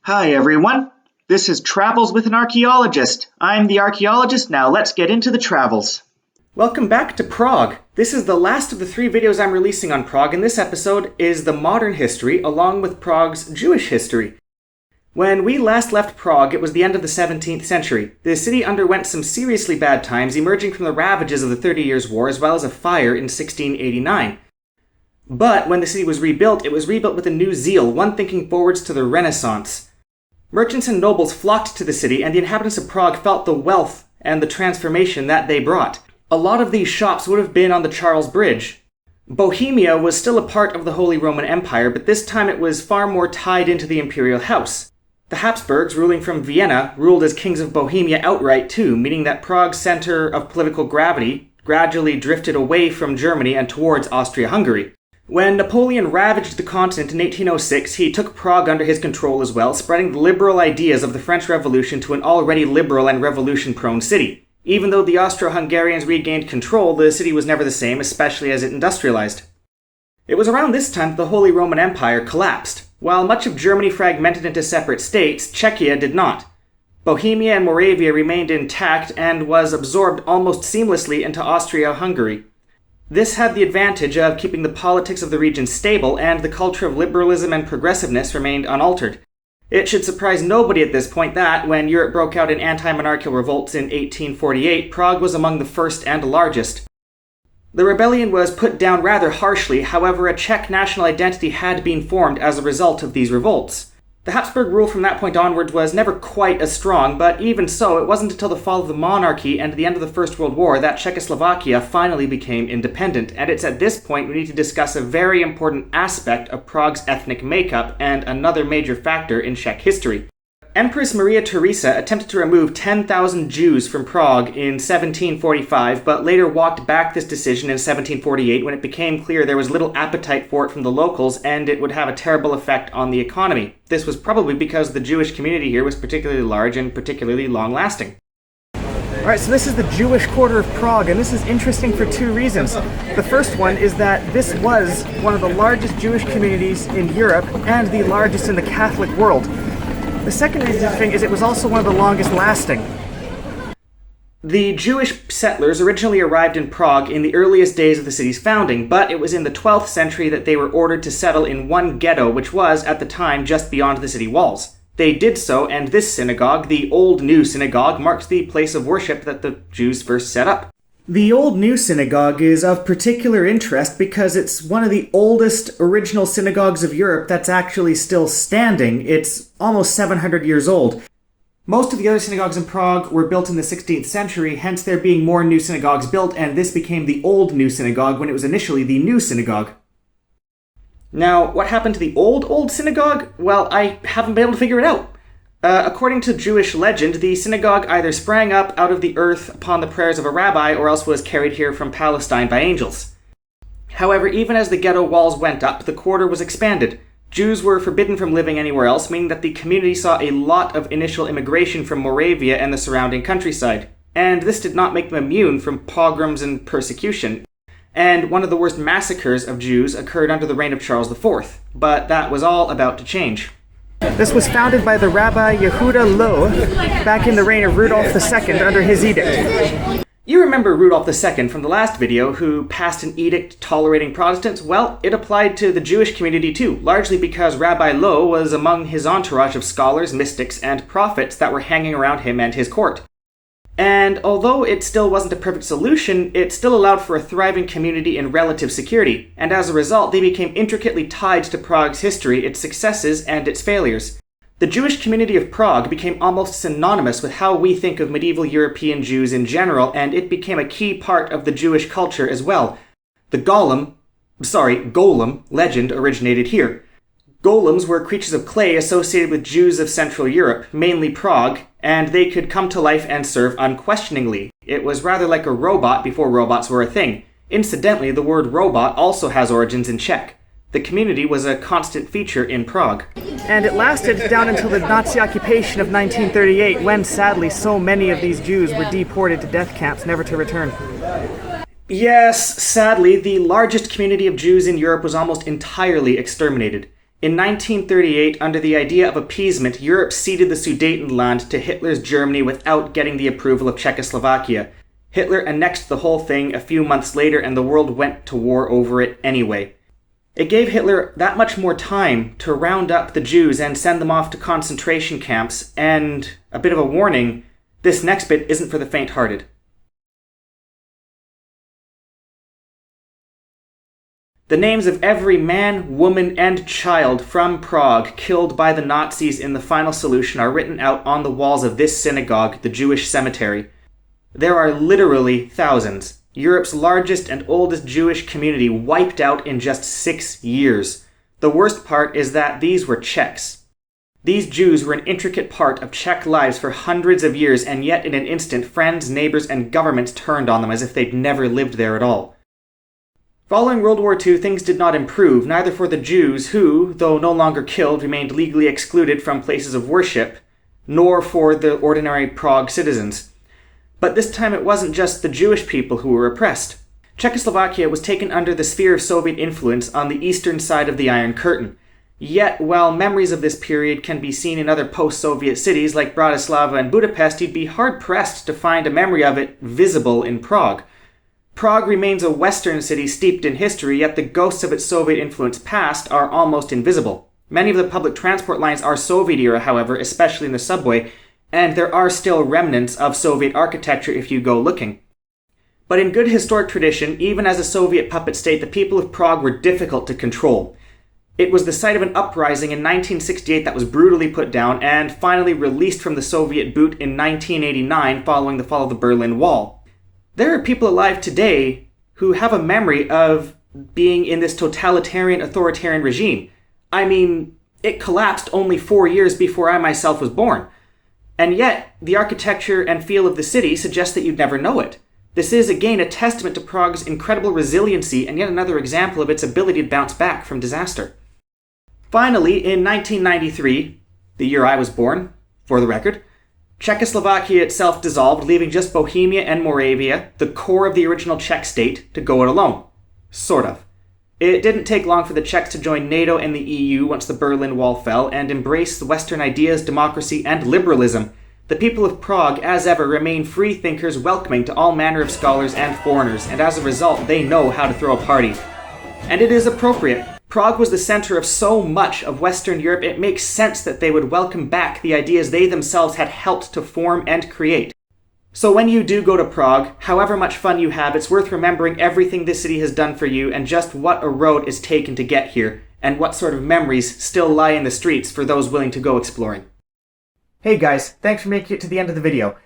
Hi everyone, this is Travels with an Archaeologist. I'm the Archaeologist, now let's get into the travels. Welcome back to Prague. This is the last of the 3 videos I'm releasing on Prague, and this episode is the modern history along with Prague's Jewish history. When we last left Prague, it was the end of the 17th century. The city underwent some seriously bad times, emerging from the ravages of the 30 Years' War as well as a fire in 1689. But when the city was rebuilt, it was rebuilt with a new zeal, one thinking forwards to the Renaissance. Merchants and nobles flocked to the city, and the inhabitants of Prague felt the wealth and the transformation that they brought. A lot of these shops would have been on the Charles Bridge. Bohemia was still a part of the Holy Roman Empire, but this time it was far more tied into the imperial house. The Habsburgs, ruling from Vienna, ruled as kings of Bohemia outright too, meaning that Prague's center of political gravity gradually drifted away from Germany and towards Austria-Hungary. When Napoleon ravaged the continent in 1806, he took Prague under his control as well, spreading the liberal ideas of the French Revolution to an already liberal and revolution-prone city. Even though the Austro-Hungarians regained control, the city was never the same, especially as it industrialized. It was around this time that the Holy Roman Empire collapsed. While much of Germany fragmented into separate states, Czechia did not. Bohemia and Moravia remained intact and was absorbed almost seamlessly into Austria-Hungary. This had the advantage of keeping the politics of the region stable, and the culture of liberalism and progressiveness remained unaltered. It should surprise nobody at this point that, when Europe broke out in anti-monarchical revolts in 1848, Prague was among the first and largest. The rebellion was put down rather harshly, however a Czech national identity had been formed as a result of these revolts. The Habsburg rule from that point onwards was never quite as strong, but even so, it wasn't until the fall of the monarchy and the end of the First World War that Czechoslovakia finally became independent, and it's at this point we need to discuss a very important aspect of Prague's ethnic makeup and another major factor in Czech history. Empress Maria Theresa attempted to remove 10,000 Jews from Prague in 1745, but later walked back this decision in 1748 when it became clear there was little appetite for it from the locals and it would have a terrible effect on the economy. This was probably because the Jewish community here was particularly large and particularly long-lasting. Alright, so this is the Jewish quarter of Prague, and this is interesting for 2 reasons. The first one is that this was one of the largest Jewish communities in Europe and the largest in the Catholic world. The second thing is it was also one of the longest lasting. The Jewish settlers originally arrived in Prague in the earliest days of the city's founding, but it was in the 12th century that they were ordered to settle in one ghetto, which was, at the time, just beyond the city walls. They did so, and this synagogue, the Old New Synagogue, marks the place of worship that the Jews first set up. The Old New Synagogue is of particular interest because it's one of the oldest original synagogues of Europe that's actually still standing. It's almost 700 years old. Most of the other synagogues in Prague were built in the 16th century, hence there being more new synagogues built, and this became the Old New Synagogue when it was initially the New Synagogue. Now, what happened to the Old Synagogue? Well, I haven't been able to figure it out. According to Jewish legend, the synagogue either sprang up out of the earth upon the prayers of a rabbi or else was carried here from Palestine by angels. However, even as the ghetto walls went up, the quarter was expanded. Jews were forbidden from living anywhere else, meaning that the community saw a lot of initial immigration from Moravia and the surrounding countryside. And this did not make them immune from pogroms and persecution. And one of the worst massacres of Jews occurred under the reign of Charles IV. But that was all about to change. This was founded by the Rabbi Yehuda Loew back in the reign of Rudolf II under his edict. You remember Rudolf II from the last video, who passed an edict tolerating Protestants? Well, it applied to the Jewish community too, largely because Rabbi Loew was among his entourage of scholars, mystics, and prophets that were hanging around him and his court. And although it still wasn't a perfect solution, it still allowed for a thriving community in relative security, and as a result, they became intricately tied to Prague's history, its successes, and its failures. The Jewish community of Prague became almost synonymous with how we think of medieval European Jews in general, and it became a key part of the Jewish culture as well. The golem legend originated here. Golems were creatures of clay associated with Jews of Central Europe, mainly Prague, and they could come to life and serve unquestioningly. It was rather like a robot before robots were a thing. Incidentally, the word robot also has origins in Czech. The community was a constant feature in Prague. And it lasted down until the Nazi occupation of 1938, when sadly so many of these Jews were deported to death camps, never to return. Yes, sadly, the largest community of Jews in Europe was almost entirely exterminated. In 1938, under the idea of appeasement, Europe ceded the Sudetenland to Hitler's Germany without getting the approval of Czechoslovakia. Hitler annexed the whole thing a few months later, and the world went to war over it anyway. It gave Hitler that much more time to round up the Jews and send them off to concentration camps, and a bit of a warning, this next bit isn't for the faint-hearted. The names of every man, woman, and child from Prague killed by the Nazis in the final solution are written out on the walls of this synagogue, the Jewish cemetery. There are literally thousands. Europe's largest and oldest Jewish community wiped out in just 6 years. The worst part is that these were Czechs. These Jews were an intricate part of Czech lives for hundreds of years, and yet in an instant, friends, neighbors, and governments turned on them as if they'd never lived there at all. Following World War II, things did not improve, neither for the Jews who, though no longer killed, remained legally excluded from places of worship, nor for the ordinary Prague citizens. But this time it wasn't just the Jewish people who were oppressed. Czechoslovakia was taken under the sphere of Soviet influence on the eastern side of the Iron Curtain. Yet, while memories of this period can be seen in other post-Soviet cities like Bratislava and Budapest, you'd be hard-pressed to find a memory of it visible in Prague. Prague remains a Western city steeped in history, yet the ghosts of its Soviet-influence past are almost invisible. Many of the public transport lines are Soviet-era, however, especially in the subway, and there are still remnants of Soviet architecture if you go looking. But in good historic tradition, even as a Soviet puppet state, the people of Prague were difficult to control. It was the site of an uprising in 1968 that was brutally put down and finally released from the Soviet boot in 1989 following the fall of the Berlin Wall. There are people alive today who have a memory of being in this totalitarian, authoritarian regime. I mean, it collapsed only 4 years before I myself was born. And yet, the architecture and feel of the city suggests that you'd never know it. This is, again, a testament to Prague's incredible resiliency and yet another example of its ability to bounce back from disaster. Finally, in 1993, the year I was born, for the record, Czechoslovakia itself dissolved, leaving just Bohemia and Moravia, the core of the original Czech state, to go it alone. Sort of. It didn't take long for the Czechs to join NATO and the EU once the Berlin Wall fell and embrace the Western ideas, democracy, and liberalism. The people of Prague, as ever, remain free thinkers, welcoming to all manner of scholars and foreigners, and as a result, they know how to throw a party. And it is appropriate. Prague was the center of so much of Western Europe, it makes sense that they would welcome back the ideas they themselves had helped to form and create. So when you do go to Prague, however much fun you have, it's worth remembering everything this city has done for you and just what a road is taken to get here, and what sort of memories still lie in the streets for those willing to go exploring. Hey guys, thanks for making it to the end of the video.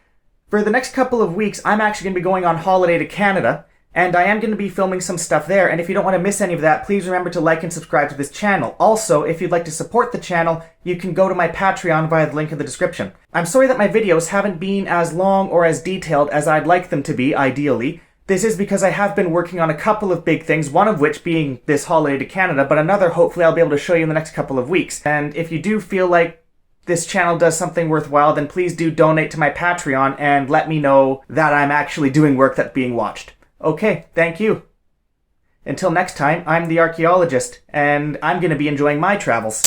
For the next couple of weeks, I'm actually going to be going on holiday to Canada, and I am going to be filming some stuff there, and if you don't want to miss any of that, please remember to like and subscribe to this channel. Also, if you'd like to support the channel, you can go to my Patreon via the link in the description. I'm sorry that my videos haven't been as long or as detailed as I'd like them to be, ideally. This is because I have been working on a couple of big things, one of which being this holiday to Canada, but another hopefully I'll be able to show you in the next couple of weeks. And if you do feel like this channel does something worthwhile, then please do donate to my Patreon and let me know that I'm actually doing work that's being watched. Okay, thank you. Until next time, I'm the Archaeologist, and I'm going to be enjoying my travels.